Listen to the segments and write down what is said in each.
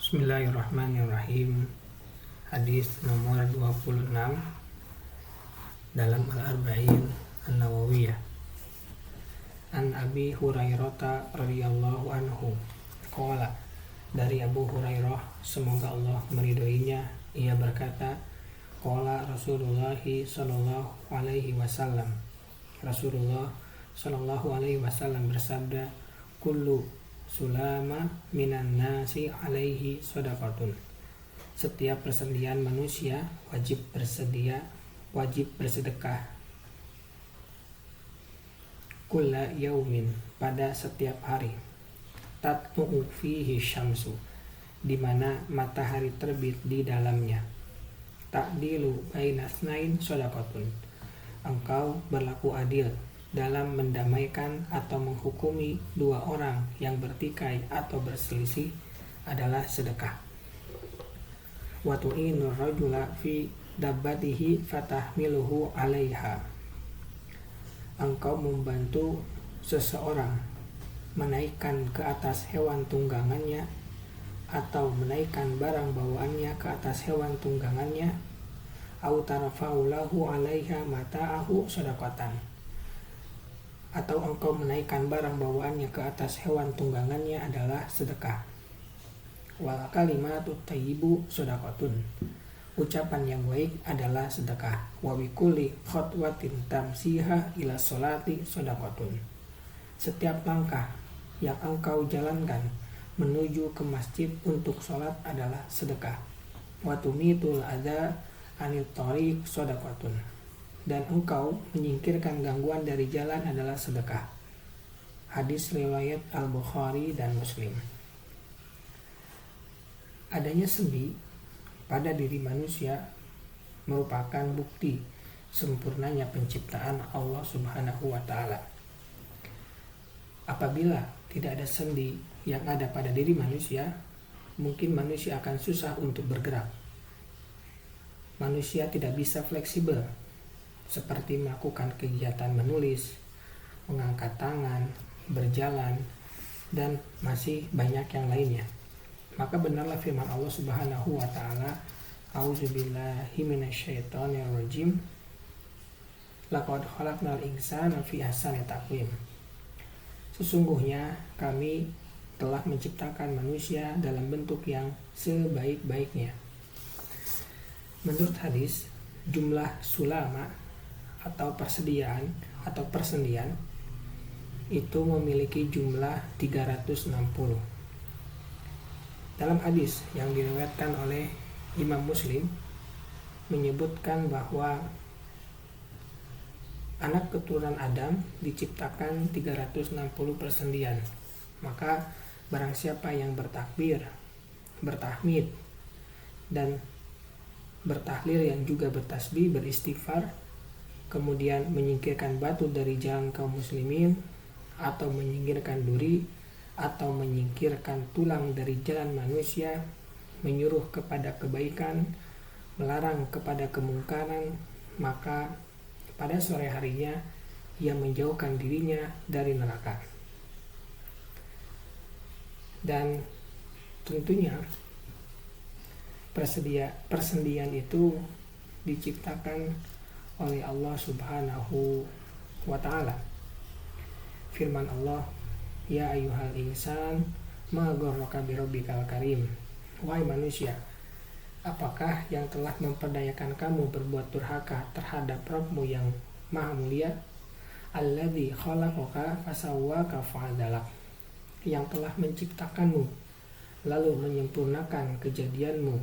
Bismillahirrahmanirrahim. Hadis nomor 26 dalam Al-Arba'in An-Nawawiyah. An Abi Hurairah radhiyallahu anhu qala, dari Abu Hurairah semoga Allah meridhoinya, ia berkata, qala Rasulullah sallallahu alaihi wasallam, Rasulullah sallallahu alaihi wasallam bersabda, kullu sulama minan nasi alaihi shadaqatun, setiap persendian manusia wajib bersedekah, kulla yaumin, pada setiap hari, tatlu'u fihi syamsu, di mana matahari terbit di dalamnya, ta'dilu baina tsnain shadaqatun, engkau berlaku adil dalam mendamaikan atau menghukumi dua orang yang bertikai atau berselisih adalah sedekah. Wa tu'inur rajula fi dabbatihi fatahmiluhu 'alaiha, engkau membantu seseorang menaikkan ke atas hewan tunggangannya atau menaikkan barang bawaannya ke atas hewan tunggangannya, au tarfa'u lahu 'alaiha mata'ahu shadaqatan, atau engkau menaikkan barang bawaannya ke atas hewan tunggangannya adalah sedekah. Wal kalimatu thayyibu shadaqatun, ucapan yang baik adalah sedekah. Wa bikulli khatwatin tamsiha ila sholati shadaqatun, setiap langkah yang engkau jalankan menuju ke masjid untuk sholat adalah sedekah. Wa tumitul adza anit thariq shadaqatun, dan engkau menyingkirkan gangguan dari jalan adalah sedekah. Hadis riwayat Al-Bukhari dan Muslim. Adanya sendi pada diri manusia merupakan bukti sempurnanya penciptaan Allah Subhanahu wa Ta'ala. Apabila tidak ada sendi yang ada pada diri manusia, mungkin manusia akan susah untuk bergerak. Manusia tidak bisa fleksibel, seperti melakukan kegiatan menulis, mengangkat tangan, berjalan, dan masih banyak yang lainnya. Maka benarlah firman Allah Subhanahu wa Ta'ala, A'udzubillahi minasyaitonirrajim, laqad khalaqnal insana fi ahsani taqwim, sesungguhnya kami telah menciptakan manusia dalam bentuk yang sebaik-baiknya. Menurut hadis, jumlah sulama atau persendian itu memiliki jumlah 360. Dalam hadis yang diriwayatkan oleh Imam Muslim menyebutkan bahwa anak keturunan Adam diciptakan 360 persendian. Maka barang siapa yang bertakbir, bertahmid, dan bertahlil, yang juga bertasbih, beristighfar, kemudian menyingkirkan batu dari jalan kaum muslimin, atau menyingkirkan duri, atau menyingkirkan tulang dari jalan manusia, menyuruh kepada kebaikan, melarang kepada kemungkaran, maka pada sore harinya ia menjauhkan dirinya dari neraka. Dan tentunya persendian itu diciptakan oleh Allah Subhanahu wa Ta'ala. Firman Allah, ya ayyuhal insan ma gharraka birabbikal karim, wahai manusia, apakah yang telah memperdayakan kamu berbuat durhaka terhadap Rabbmu yang maha mulia? Alladzi khalaqaka fasawwaka fa'adalak, yang telah menciptakanmu lalu menyempurnakan kejadianmu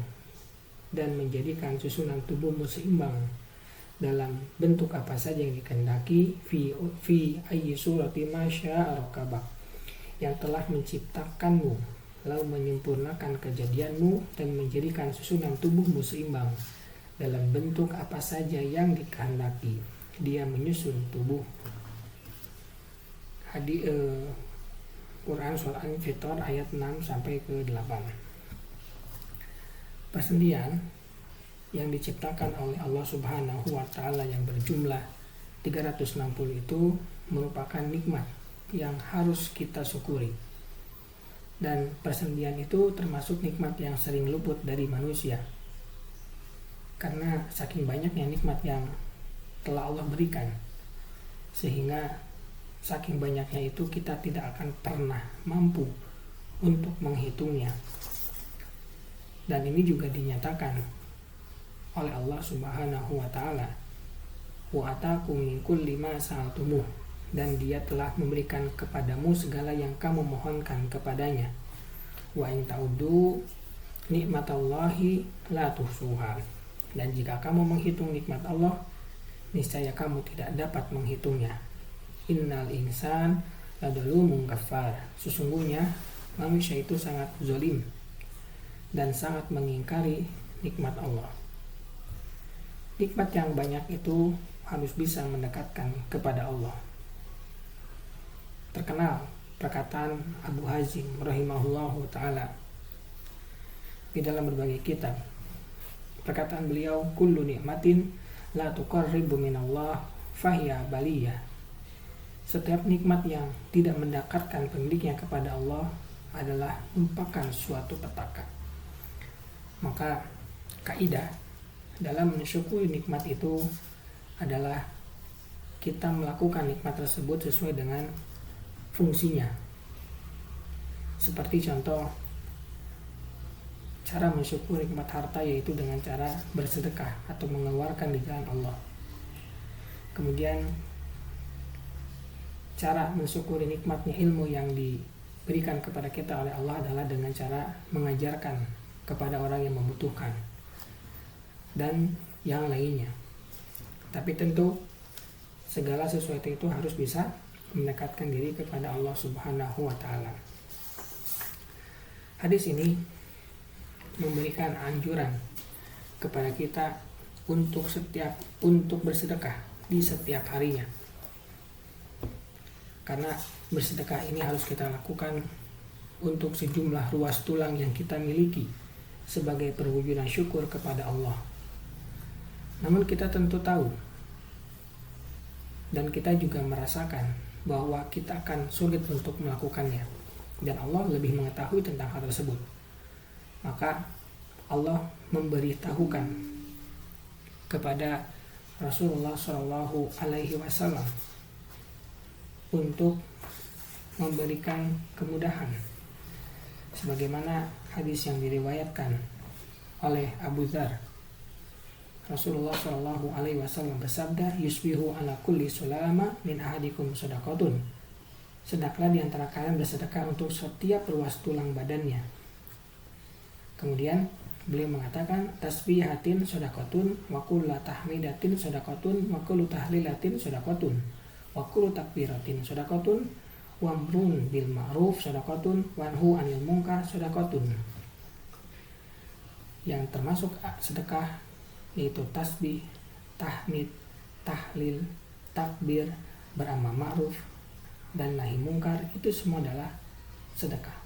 dan menjadikan susunan tubuhmu seimbang dalam bentuk apa saja yang dikehendaki, fi ayyi surati ma syaa rakabak, yang telah menciptakanmu lalu menyempurnakan kejadianmu dan menjadikan susunan tubuhmu seimbang dalam bentuk apa saja yang dikehendaki, dia menyusun tubuh. Quran Surah Al-Fitor ayat 6 sampai ke 8. Persendian yang diciptakan oleh Allah Subhanahu wa Ta'ala yang berjumlah 360 itu merupakan nikmat yang harus kita syukuri. Dan persendian itu termasuk nikmat yang sering luput dari manusia. Karena saking banyaknya nikmat yang telah Allah berikan, sehingga saking banyaknya itu kita tidak akan pernah mampu untuk menghitungnya. Dan ini juga dinyatakan oleh Allah Subhanahu wa taala, wa atakum min kulli ma sa'altumuh, dan Dia telah memberikan kepadamu segala yang kamu mohonkan kepadanya. Wa in ta'uddu nikmatallahi la tuhsuha, dan jika kamu menghitung nikmat Allah, niscaya kamu tidak dapat menghitungnya. Innal insan ladzalumun kafar, sesungguhnya manusia itu sangat zalim dan sangat mengingkari nikmat Allah. Nikmat yang banyak itu harus bisa mendekatkan kepada Allah. Terkenal perkataan Abu Hazim rahimahullahu ta'ala di dalam berbagai kitab. Perkataan beliau, kullu nikmatin la tuqarribu minallah fahiya baliyah. Setiap nikmat yang tidak mendekatkan pemiliknya kepada Allah adalah merupakan suatu petaka. Maka kaidah dalam mensyukuri nikmat itu adalah kita melakukan nikmat tersebut sesuai dengan fungsinya. Seperti contoh cara mensyukuri nikmat harta, yaitu dengan cara bersedekah atau mengeluarkan di jalan Allah. Kemudian cara mensyukuri nikmatnya ilmu yang diberikan kepada kita oleh Allah adalah dengan cara mengajarkan kepada orang yang membutuhkan dan yang lainnya. Tapi tentu segala sesuatu itu harus bisa mendekatkan diri kepada Allah Subhanahu wa taala. Hadis ini memberikan anjuran kepada kita untuk bersedekah di setiap harinya. Karena bersedekah ini harus kita lakukan untuk sejumlah ruas tulang yang kita miliki sebagai perwujudan syukur kepada Allah. Namun kita tentu tahu dan kita juga merasakan bahwa kita akan sulit untuk melakukannya, dan Allah lebih mengetahui tentang hal tersebut. Maka Allah memberitahukan kepada Rasulullah Shallallahu Alaihi Wasallam untuk memberikan kemudahan, sebagaimana hadis yang diriwayatkan oleh Abu Dzar. Rasulullah Shallallahu Alaihi Wasallam bersabda, yusbihu ala kulli sulama min ahadikum sadaqatun. Sedekahlah di antara kalian bersedekah untuk setiap ruas tulang badannya. Kemudian beliau mengatakan, tasbihatin sadaqatun wa kullu tahmidatin sadaqatun wa kullu tahlilatin sadaqatun wa kullu takbiratin sadaqatun wa amrun bil ma'ruf sadaqatun wa nahy anil munkar sadaqatun. Yang termasuk sedekah yaitu tasbih, tahmid, tahlil, takbir, beramar ma'ruf dan nahi mungkar, itu semua adalah sedekah.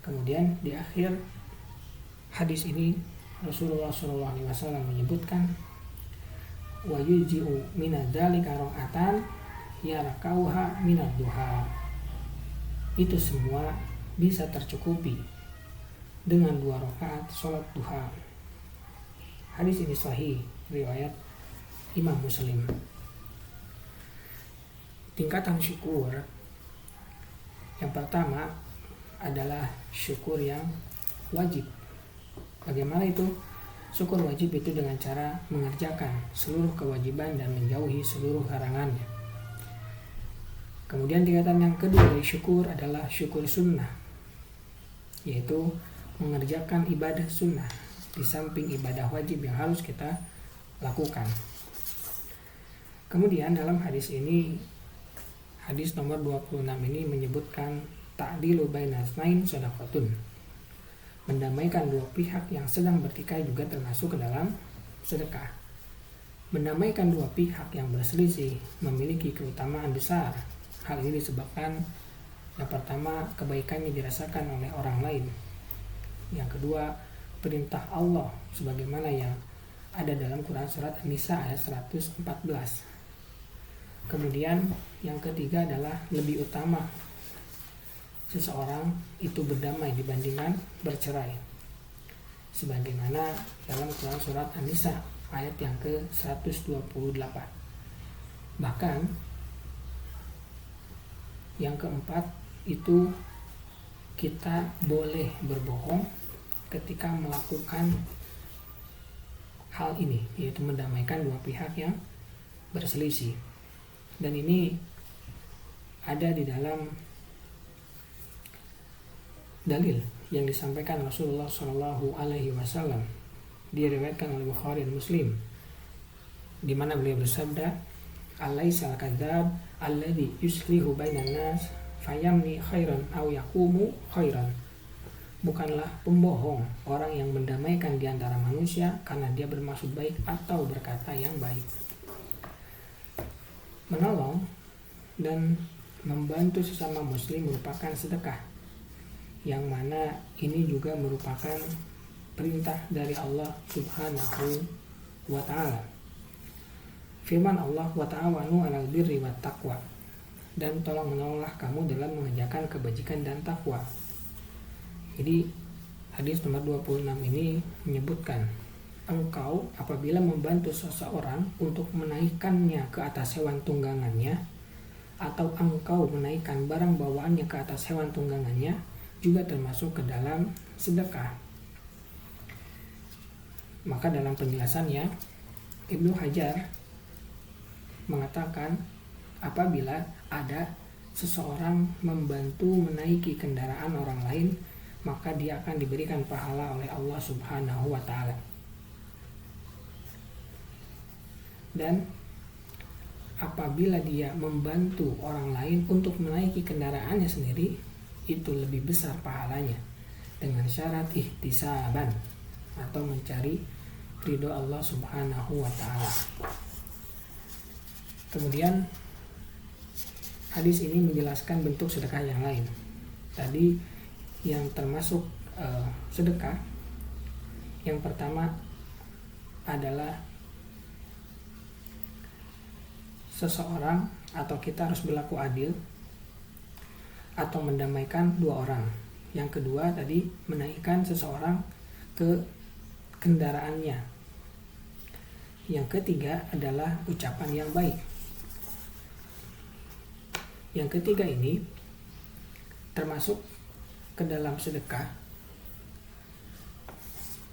Kemudian di akhir hadis ini Rasulullah SAW menyebutkan, wa yuji'u minadzalika ra'atan yarakauha minad duha. Itu semua bisa tercukupi dengan 2 rakaat sholat duha. Hadis ini sahih, riwayat Imam Muslim. Tingkatan syukur yang pertama adalah syukur yang wajib. Bagaimana itu? Syukur wajib itu dengan cara mengerjakan seluruh kewajiban dan menjauhi seluruh larangannya. Kemudian tingkatan yang kedua dari syukur adalah syukur sunnah, yaitu mengerjakan ibadah sunnah di samping ibadah wajib yang harus kita lakukan. Kemudian dalam hadis ini, hadis nomor 26 ini menyebutkan ta'dilu baina tsnain shadaqatun. Mendamaikan 2 pihak yang sedang bertikai juga termasuk ke dalam sedekah. Mendamaikan 2 pihak yang berselisih memiliki keutamaan besar. Hal ini disebabkan yang pertama, kebaikannya dirasakan oleh orang lain. Yang kedua, perintah Allah sebagaimana yang ada dalam Quran surat An-Nisa ayat 114. Kemudian yang ketiga adalah lebih utama seseorang itu berdamai dibandingkan bercerai. Sebagaimana dalam Quran surat An-Nisa ayat yang ke-128. Bahkan yang keempat itu kita boleh berbohong ketika melakukan hal ini, yaitu mendamaikan dua pihak yang berselisih. Dan ini ada di dalam dalil yang disampaikan Rasulullah Shallallahu Alaihi Wasallam, diriwayatkan oleh Bukhari dan Muslim, di mana beliau bersabda, "Alaisal kadzab alladzi yuslihu bainan nas fayamni khairan aw yaqumu khairan." Bukanlah pembohong orang yang mendamaikan di antara manusia karena dia bermaksud baik atau berkata yang baik. Menolong dan membantu sesama muslim merupakan sedekah, yang mana ini juga merupakan perintah dari Allah Subhanahu wa ta'ala. Firman Allah, wa ta'awanu 'alal birri wat taqwa, dan tolong menolonglah kamu dalam mengerjakan kebajikan dan takwa. Jadi hadis nomor 26 ini menyebutkan, engkau apabila membantu seseorang untuk menaikkannya ke atas hewan tunggangannya, atau engkau menaikkan barang bawaannya ke atas hewan tunggangannya, juga termasuk ke dalam sedekah. Maka dalam penjelasannya Ibnu Hajar mengatakan, apabila ada seseorang membantu menaiki kendaraan orang lain, maka dia akan diberikan pahala oleh Allah Subhanahu wa ta'ala. Dan apabila dia membantu orang lain untuk menaiki kendaraannya sendiri, itu lebih besar pahalanya, dengan syarat ihtisaban, atau mencari ridho Allah Subhanahu wa ta'ala. Kemudian hadis ini menjelaskan bentuk sedekah yang lain. Tadi yang termasuk sedekah, yang pertama adalah seseorang atau kita harus berlaku adil atau mendamaikan dua orang. Yang kedua tadi menaikkan seseorang ke kendaraannya. Yang ketiga adalah ucapan yang baik. Yang ketiga ini termasuk ke dalam sedekah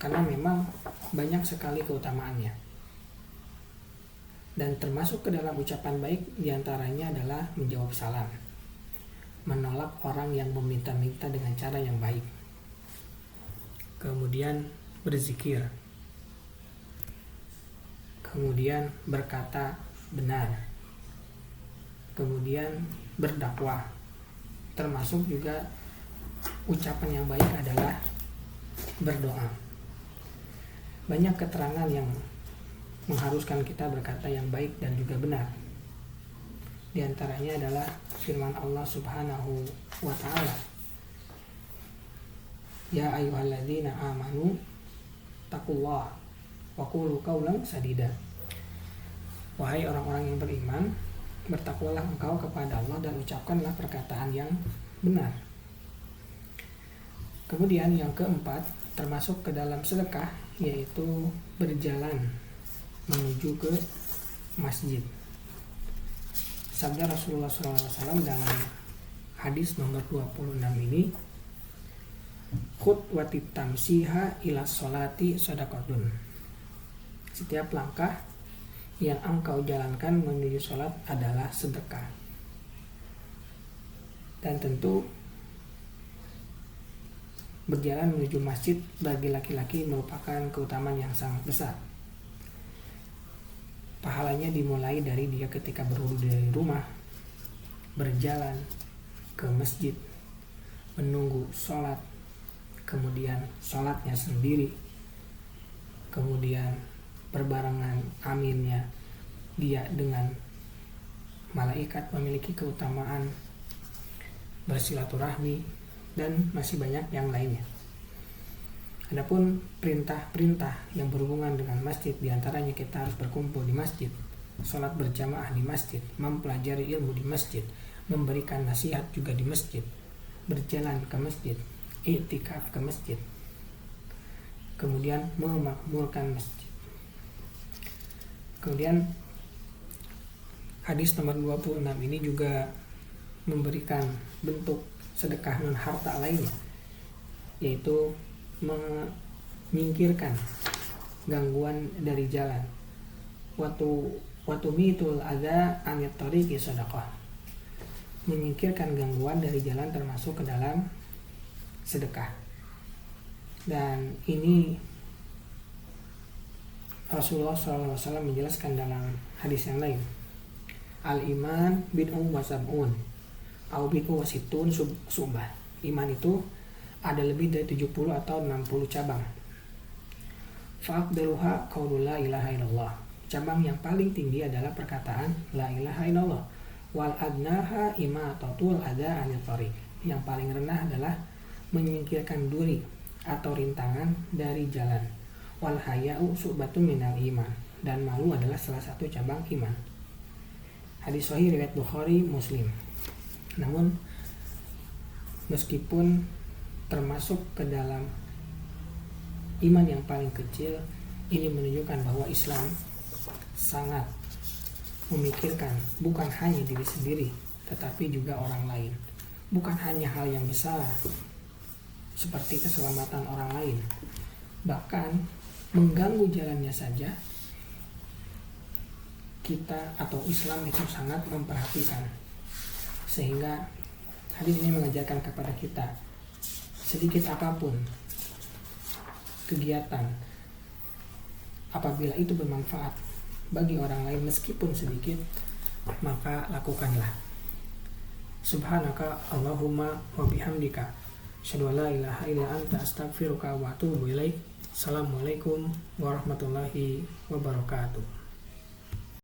karena memang banyak sekali keutamaannya. Dan termasuk ke dalam ucapan baik diantaranya adalah menjawab salam, menolak orang yang meminta-minta dengan cara yang baik, kemudian berzikir, kemudian berkata benar, kemudian berdakwah. Termasuk juga ucapan yang baik adalah berdoa. Banyak keterangan yang mengharuskan kita berkata yang baik dan juga benar. Di antaranya adalah firman Allah Subhanahu wa ta'ala, ya ayyuhalladzina amanu taqullaha wa qulu qawlan sadida. Wahai orang-orang yang beriman, bertakwalah engkau kepada Allah dan ucapkanlah perkataan yang benar. Kemudian yang keempat termasuk ke dalam sedekah, yaitu berjalan menuju ke masjid. Sabda Rasulullah SAW dalam hadis nomor 26 ini, khutwatit tamsiha ila sholati sadaqatun. Setiap langkah yang engkau jalankan menuju sholat adalah sedekah. Dan tentu berjalan menuju masjid bagi laki-laki merupakan keutamaan yang sangat besar. Pahalanya dimulai dari dia ketika berwudu dari rumah, berjalan ke masjid, menunggu sholat, kemudian sholatnya sendiri, kemudian berbarengan aminnya dia dengan malaikat, memiliki keutamaan bersilaturahmi, dan masih banyak yang lainnya. Adapun perintah-perintah yang berhubungan dengan masjid, diantaranya kita harus berkumpul di masjid, sholat berjamaah di masjid, mempelajari ilmu di masjid, memberikan nasihat juga di masjid, berjalan ke masjid, i'tikaf ke masjid, kemudian memakmurkan masjid. Kemudian hadis nomor 26 ini juga memberikan bentuk sedekah non harta lainnya, yaitu menyingkirkan gangguan dari jalan. Watu mitul ada anit tariqi sedekah. Menyingkirkan gangguan dari jalan termasuk ke dalam sedekah. Dan ini Rasulullah SAW menjelaskan dalam hadis yang lain. Al-iman bid'un wa sab'un au bid'un wa situn subah. Iman itu ada lebih dari 70 atau 60 cabang. Fa'aqdaluha qaulu la ilaha illallah. Cabang yang paling tinggi adalah perkataan la ilaha illallah. Wal adnaha imatatul ada anil tariq. Yang paling rendah adalah menyingkirkan duri atau rintangan dari jalan. Wal haya'u su'batun minal iman. Dan malu adalah salah satu cabang iman. Hadis sahih riwayat Bukhari, Muslim. Namun meskipun termasuk ke dalam iman yang paling kecil, ini menunjukkan bahwa Islam sangat memikirkan bukan hanya diri sendiri, tetapi juga orang lain. Bukan hanya hal yang besar seperti keselamatan orang lain, bahkan mengganggu jalannya saja kita atau Islam itu sangat memperhatikan. Sehingga hadis ini mengajarkan kepada kita, sedikit apapun kegiatan, apabila itu bermanfaat bagi orang lain meskipun sedikit, maka lakukanlah. Subhanaka Allahumma wa bihamdika asyhadu an la ilaha illa anta astaghfiruka wa atubu ilaik. Assalamualaikum warahmatullahi wabarakatuh.